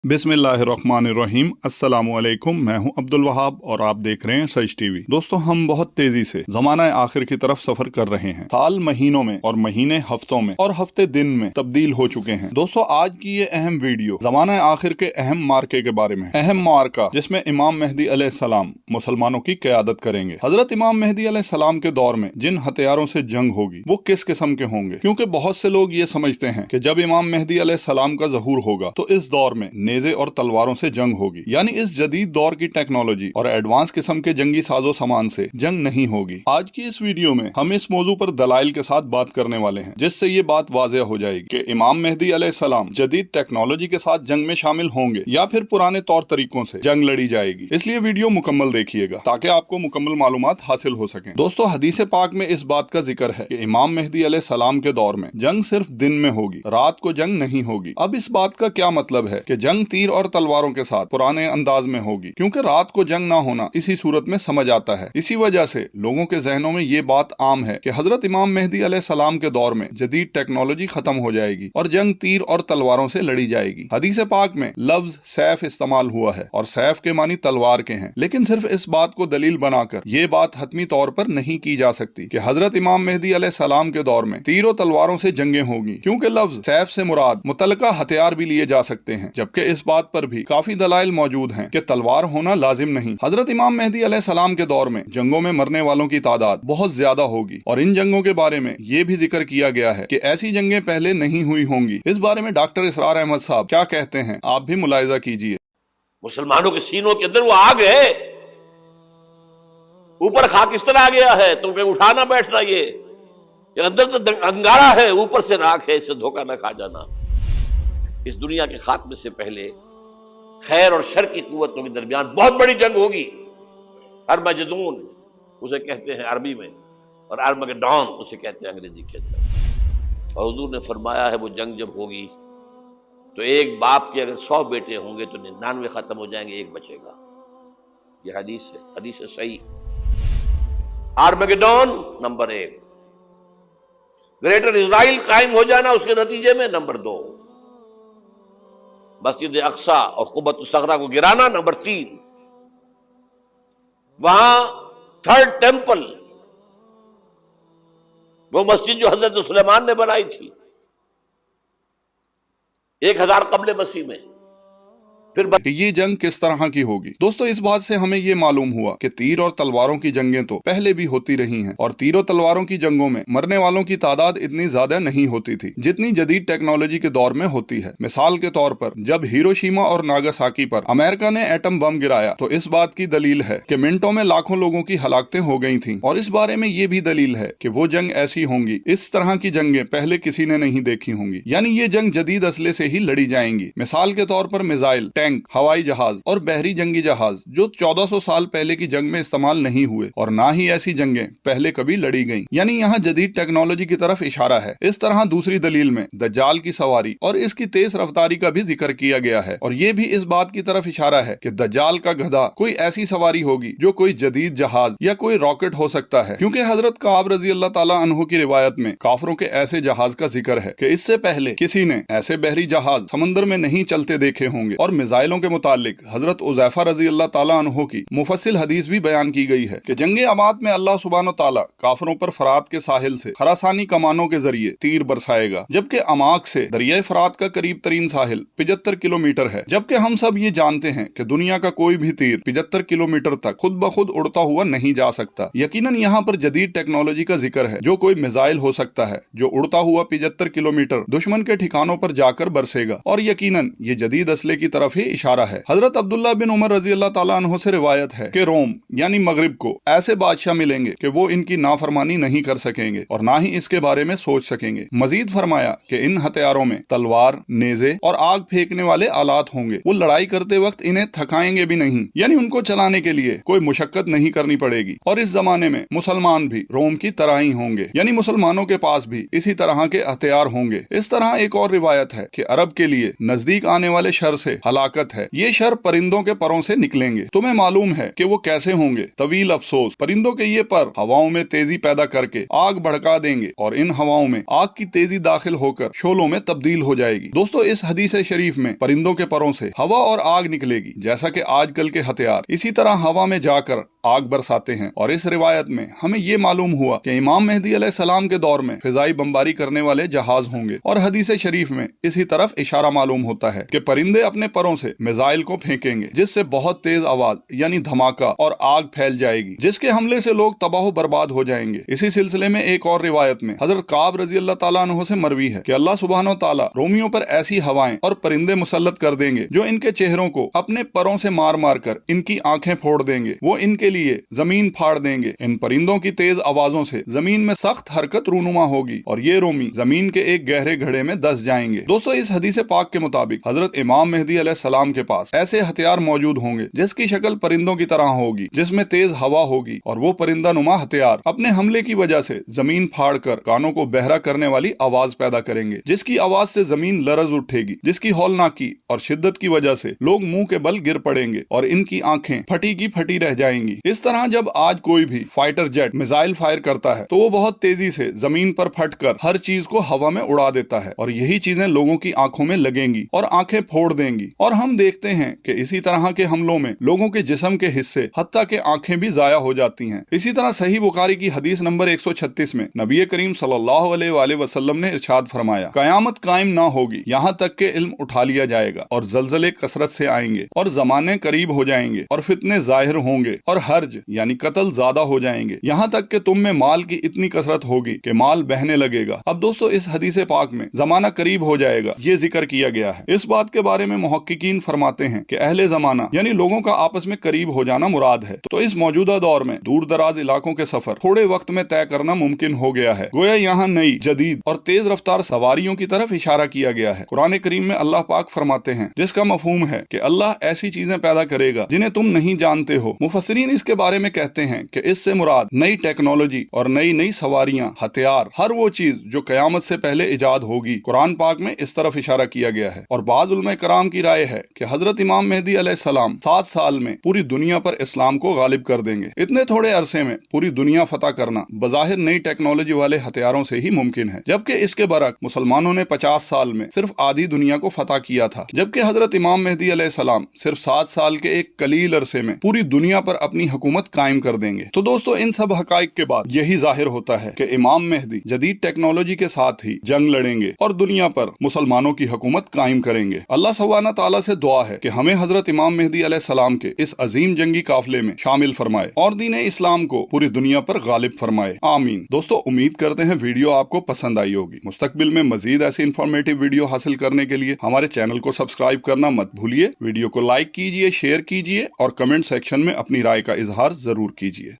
बिस्मिल्लाहिर्रहमानिर्रहीम अस्सलामुअलैकुम। मैं हूं अब्दुल वहाब और आप देख रहे हैं सच टीवी। दोस्तों, हम बहुत तेजी से ज़माना आखिर की तरफ सफर कर रहे हैं। साल महीनों में और महीने हफ्तों में और हफ्ते दिन में तब्दील हो चुके हैं। दोस्तों, आज की ये अहम वीडियो ज़माना आखिर के अहम मार्के के बारे में है। अहम मार्का जिसमें इमाम मेहदी अलैहिस्सलाम मुसलमानों की क़यादत करेंगे। हजरत इमाम मेहदी अलैहिस्सलाम के दौर में जिन हथियारों से जंग होगी वो किस किस्म के होंगे, क्योंकि बहुत से लोग ये समझते हैं कि जब इमाम मेहदी अलैहिस्सलाम का ज़हूर होगा तो इस दौर में नेज़े और तलवारों से जंग होगी, यानी इस जदीद दौर की टेक्नोलॉजी और एडवांस किस्म के जंगी साजो सामान से जंग नहीं होगी। आज की इस वीडियो में हम इस मौजू पर दलाइल के साथ बात करने वाले हैं, जिससे ये बात वाज़ेह हो जाएगी कि इमाम मेहदी अलैहिस्सलाम जदीद टेक्नोलॉजी के साथ जंग में शामिल होंगे या फिर पुराने तौर तरीकों से जंग लड़ी जाएगी। इसलिए वीडियो मुकम्मल देखिएगा ताकि आपको मुकम्मल मालूमात हासिल हो सके। दोस्तों, हदीस पाक में इस बात का जिक्र है कि इमाम मेहदी अलैहिस्सलाम के दौर में जंग सिर्फ दिन में होगी, रात को जंग नहीं होगी। अब इस बात का क्या मतलब है कि जंग तीर और तलवारों के साथ पुराने अंदाज में होगी, क्योंकि रात को जंग ना होना इसी सूरत में समझ आता है। इसी वजह से लोगों के जहनों में ये बात आम है कि हजरत इमाम मेहदी अलैहिस्सलाम के दौर में जदीद टेक्नोलॉजी खत्म हो जाएगी और जंग तीर और तलवारों से लड़ी जाएगी। हदीस पाक में लफ्ज सैफ इस्तेमाल हुआ है और सैफ के मानी तलवार के हैं, लेकिन सिर्फ इस बात को दलील बनाकर ये बात हतमी तौर पर नहीं की जा सकती कि हजरत इमाम मेहदी अलैहिस्सलाम के दौर में तीरों तलवारों से जंगें होगी, क्योंकि लफ्ज सैफ से मुराद मुतलका हथियार भी लिए जा सकते हैं, जबकि इस बात पर भी काफी दलाइल मौजूद हैं कि तलवार होना लाजिम नहीं। हजरत इमाम मेहदी अलैहिस्सलाम के दौर में जंगों में मरने वालों की तादाद बहुत ज्यादा होगी और इन जंगों के बारे में ये भी जिक्र किया गया है कि ऐसी जंगें पहले नहीं हुई होंगी। इस बारे में डॉक्टर इसरार अहमद साहब क्या कहते हैं, आप भी मुलाहिजा कीजिए। मुसलमानों के सीनों के अंदर वो आग है, ऊपर खाक इस तरह आ गया है तो कहीं उठाना बैठना, ये अंदर तो अंगारा है, ऊपर से राख है, इससे धोखा न खा जाना। इस दुनिया के खात्मे से पहले खैर और शर की कुव्वतों के दरमियान बहुत बड़ी जंग होगी। अरमगदोन उसे कहते हैं अरबी में, और अरमगडॉन उसे कहते हैं अंग्रेजी के अंदर। और हुजूर ने फरमाया है वो जंग जब होगी तो एक बाप के अगर 100 बेटे होंगे तो 99 खत्म हो जाएंगे, एक बचेगा। ये हदीस है, हदीस है सही। अरमगडॉन नंबर 1, ग्रेटर इजराइल कायम हो जाना उसके नतीजे में नंबर 2, मस्जिद अक्सा और कुब्बतुस सगरा को गिराना नंबर 3, वहां थर्ड टेंपल, वो मस्जिद जो हजरत सुलेमान ने बनाई थी 1000 कबल मसीह में, फिर ये जंग किस तरह की होगी। दोस्तों, इस बात से हमें ये मालूम हुआ कि तीर और तलवारों की जंगें तो पहले भी होती रही हैं और तीरों तलवारों की जंगों में मरने वालों की तादाद इतनी ज्यादा नहीं होती थी जितनी जदीद टेक्नोलॉजी के दौर में होती है। मिसाल के तौर पर जब हिरोशिमा और नागासाकी पर अमेरिका ने एटम बम गिराया तो इस बात की दलील है कि मिनटों में लाखों लोगों की हलाकतें हो गई थी, और इस बारे में ये भी दलील है कि वो जंग ऐसी होंगी, इस तरह की जंगें पहले किसी ने नहीं देखी होंगी, यानी ये जंग जदीद असले से ही लड़ी जाएंगी। मिसाल के तौर पर मिसाइल, टैंक, हवाई जहाज और बहरी जंगी जहाज जो 1400 साल पहले की जंग में इस्तेमाल नहीं हुए, और ना ही ऐसी जंगें पहले कभी लड़ी गईं, यानी यहाँ जदीद टेक्नोलॉजी की तरफ इशारा है। इस तरह दूसरी दलील में दज्जाल की सवारी और इसकी तेज रफ्तारी का भी जिक्र किया गया है, और ये भी इस बात की तरफ इशारा है कि दज्जाल का गधा कोई ऐसी सवारी होगी जो कोई जदीद जहाज या कोई रॉकेट हो सकता है, क्योंकि हजरत काब रजी अल्लाह ताला अन्हु की रिवायत में काफरों के ऐसे जहाज का जिक्र है कि इससे पहले किसी ने ऐसे बहरी जहाज समंदर में नहीं चलते देखे होंगे। और मिसाइलों के मुतालिक हजरत उज़ैफा रजी अल्लाह ताला अन्हु की मुफस्सिल हदीस भी बयान की गई है कि जंगे अमाद में अल्लाह सुब्हानो ताला काफरों पर फरात के साहिल से खरासानी कमानों के जरिए तीर बरसाएगा, जबकि अमाक से दरिया फरात का करीब तरीन साहिल 75 किलोमीटर है। जबकि हम सब ये जानते हैं कि दुनिया का कोई भी तीर 75 किलोमीटर तक खुद ब खुद उड़ता हुआ नहीं जा सकता। यकीनन यहाँ पर जदीद टेक्नोलॉजी का जिक्र है, जो कोई मिसाइल हो सकता है जो उड़ता हुआ 75 किलोमीटर दुश्मन के ठिकानों पर जाकर बरसेगा, और यकीनन ये जदीद असले की तरफ ही इशारा है। हजरत अब्दुल्ला बिन उमर रजी अल्लाह ताला अन्हु से रिवायत है कि रोम यानी मगरिब को ऐसे बादशाह मिलेंगे कि वो इनकी नाफरमानी नहीं कर सकेंगे और ना ही इसके बारे में सोच सकेंगे। मजीद फरमाया कि इन हथियारों में तलवार, नेज़े और आग फेंकने वाले आलात होंगे। वो लड़ाई करते वक्त इन्हें थकाएंगे भी नहीं, यानी उनको चलाने के लिए कोई मुशक्कत नहीं करनी पड़ेगी। और इस जमाने में मुसलमान भी रोम की तरह ही होंगे, यानी मुसलमानों के पास भी इसी तरह के हथियार होंगे। इस तरह एक और रिवायत है कि अरब के लिए नजदीक आने वाले शर से हलाकत ताकत है, ये शर परिंदों के परों से निकलेंगे। तुम्हें मालूम है कि वो कैसे होंगे? तवील अफसोस, परिंदों के ये पर हवाओं में तेजी पैदा करके आग भड़का देंगे और इन हवाओं में आग की तेजी दाखिल होकर शोलों में तब्दील हो जाएगी। दोस्तों, इस हदीस शरीफ में परिंदों के परों से हवा और आग निकलेगी, जैसा कि आजकल के हथियार इसी तरह हवा में जाकर आग बरसाते हैं। और इस रिवायत में हमें ये मालूम हुआ कि इमाम मेहदी अलैहिस्सलाम के दौर में फिजाई बमबारी करने वाले जहाज होंगे। और हदीस शरीफ में इसी तरफ इशारा मालूम होता है कि परिंदे अपने परों से मिसाइल को फेंकेंगे, जिससे बहुत तेज आवाज यानी धमाका और आग फैल जाएगी, जिसके हमले से लोग तबाह बर्बाद हो जाएंगे। इसी सिलसिले में एक और रिवायत में हजरत काब रजी अल्लाह ताला अन्हु से मरवी है कि अल्लाह सुब्हानो ताला रोमियों पर ऐसी हवाएं और परिंदे मुसल्लत कर देंगे जो इनके चेहरों को अपने परों से मार मार कर इनकी आंखें फोड़ देंगे। वो इनके लिए जमीन फाड़ देंगे। इन परिंदों की तेज आवाजों से जमीन में सख्त हरकत रूनुमा होगी और ये रोमी जमीन के एक गहरे घड़े में दस जाएंगे। दोस्तों, इस हदीस पाक के मुताबिक हजरत इमाम मेहदी अलैहिस्सलाम के पास ऐसे हथियार मौजूद होंगे जिसकी शक्ल परिंदों की तरह होगी, जिसमें तेज हवा होगी और वो परिंदा नुमा हथियार अपने हमले की वजह से जमीन फाड़ कर कानों को बहरा करने वाली आवाज पैदा करेंगे, जिसकी आवाज से जमीन लरज उठेगी, जिसकी हौलनाकी और शिद्दत की वजह से लोग मुंह के बल गिर पड़ेंगे और इनकी आंखें फटी की फटी रह जाएंगी। इस तरह जब आज कोई भी फाइटर जेट मिसाइल फायर करता है तो वो बहुत तेजी से जमीन पर फटकर हर चीज को हवा में उड़ा देता है और यही चीजें लोगों की आंखों में लगेंगी और आंखें फोड़ देंगी। और हम देखते हैं कि इसी तरह के हमलों में लोगों के जिस्म के हिस्से हत्ता के आंखें भी जाया हो जाती हैं। इसी तरह सही बुखारी की हदीस नंबर 136 में नबी करीम सल्लल्लाहु अलैहि वसल्लम ने इरशाद फरमाया, कयामत कायम ना होगी यहाँ तक के इल्म उठा लिया जाएगा और जलजले कसरत से आएंगे और जमाने करीब हो जाएंगे और फितने जाहिर होंगे और हर्ज यानी कत्ल ज्यादा हो जाएंगे, यहाँ तक कि तुम में माल की इतनी कसरत होगी कि माल बहने लगेगा। अब दोस्तों, इस हदीस पाक में जमाना करीब हो जाएगा ये जिक्र किया गया है। इस बात के बारे में मुहक्किकीन फरमाते हैं कि अहले जमाना यानी लोगों का आपस में करीब हो जाना मुराद है। तो इस मौजूदा दौर में दूर दराज इलाकों के सफर थोड़े वक्त में तय करना मुमकिन हो गया है। गोया यहाँ नई जदीद और तेज रफ्तार सवारियों की तरफ इशारा किया गया है। कुरान करीम में अल्लाह पाक फरमाते हैं, जिसका मफहूम है कि अल्लाह ऐसी चीजें पैदा करेगा जिन्हें तुम नहीं जानते हो। मुफस्सिरीन इसके बारे में कहते हैं कि इससे मुराद नई टेक्नोलॉजी और नई नई सवारियां, हथियार, हर वो चीज जो कयामत से पहले इजाद होगी। कुरान पाक में इस तरफ इशारा किया गया है। और बाद उलमा कराम की राय है कि हजरत इमाम मेहदी अलैहिस्सलाम 7 साल में पूरी दुनिया पर इस्लाम को गालिब कर देंगे। इतने थोड़े अरसे में पूरी दुनिया फतह करना बज़ाहिर नई टेक्नोलॉजी वाले हथियारों से ही मुमकिन है, जबकि इसके बरक मुसलमानों ने 50 साल में सिर्फ आधी दुनिया को फतह किया था, जबकि हजरत इमाम मेहदी अलैहिस्सलाम सिर्फ 7 साल के एक कलील अरसे में पूरी दुनिया पर अपनी हुकूमत कायम कर देंगे। तो दोस्तों, इन सब हकाइक के बाद यही जाहिर होता है कि इमाम मेहदी जदीद टेक्नोलॉजी के साथ ही जंग लड़ेंगे और दुनिया पर मुसलमानों की हुकूमत कायम करेंगे। अल्लाह सुब्हानहू तआला से दुआ है कि हमें हजरत इमाम मेहदी अलैहिस्सलाम के इस अजीम जंगी काफिले में शामिल फरमाए और दीन इस्लाम को पूरी दुनिया पर गालिब फरमाए। आमीन। दोस्तों, उम्मीद करते हैं वीडियो आपको पसंद आई होगी। मुस्तकबिल में मजीद ऐसी इंफॉर्मेटिव वीडियो हासिल करने के लिए हमारे चैनल को सब्सक्राइब करना मत भूलिए। वीडियो को लाइक कीजिए, शेयर कीजिए और कमेंट सेक्शन में अपनी राय का इजहार जरूर कीजिए।